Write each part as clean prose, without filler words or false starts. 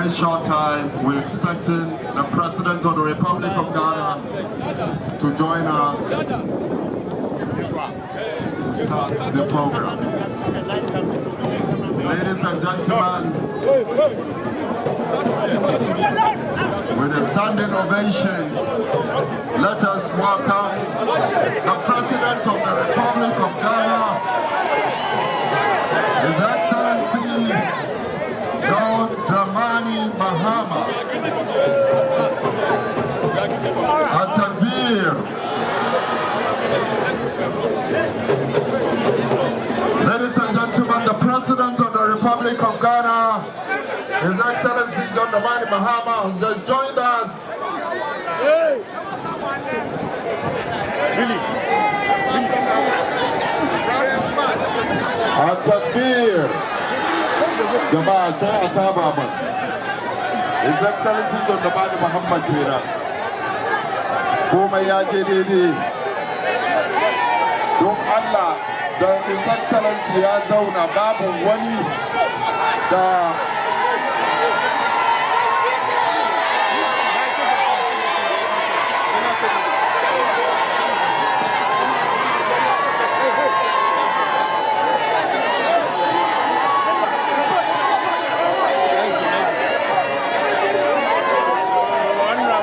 very short time, we're expecting the President of the Republic of Ghana to join us to start the program. Ladies and gentlemen, with a standing ovation, let us welcome the President of the Republic of Ghana, His Excellency John Mahama. At-Takbir. Ladies and gentlemen, the President of the Republic of Ghana, His Excellency John Mahama, has just joined us. At-Takbir. Jama'a sai a taba ba. His Excellency John Mahama kenan. Komai ya je daidai. Don Allah da His Excellency ya zauna babu wani da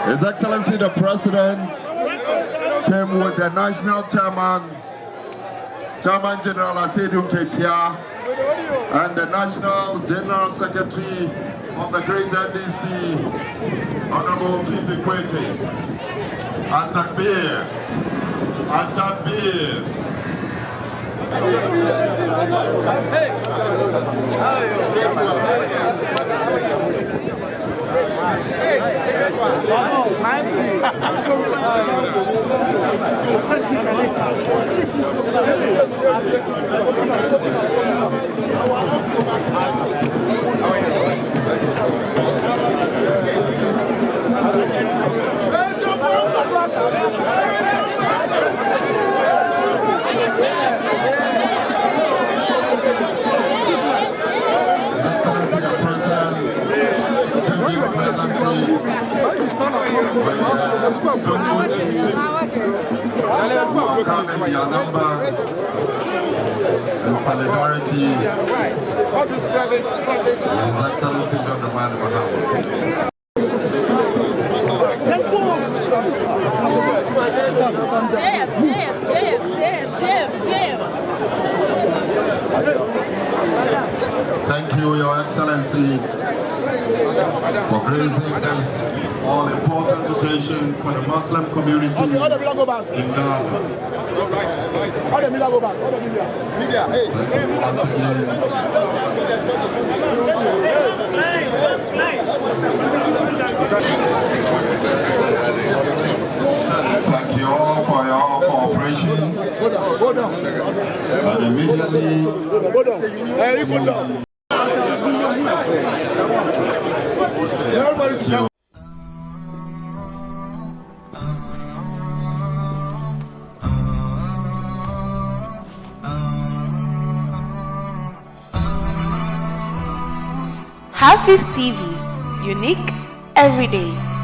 His Excellency the President came with the National Chairman General Asedun Ketia, and the National General Secretary of the Great NDC, Honorable Fifi Kwete. At-Takbir. At-Takbir. Welcoming their numbers in solidarity with His Excellency John Mahama. Thank you, Your Excellency, for gracing this all-important occasion for the Muslim community in Ghana. Thank you all for your cooperation. And immediately, HAFIZ TV, unique every day.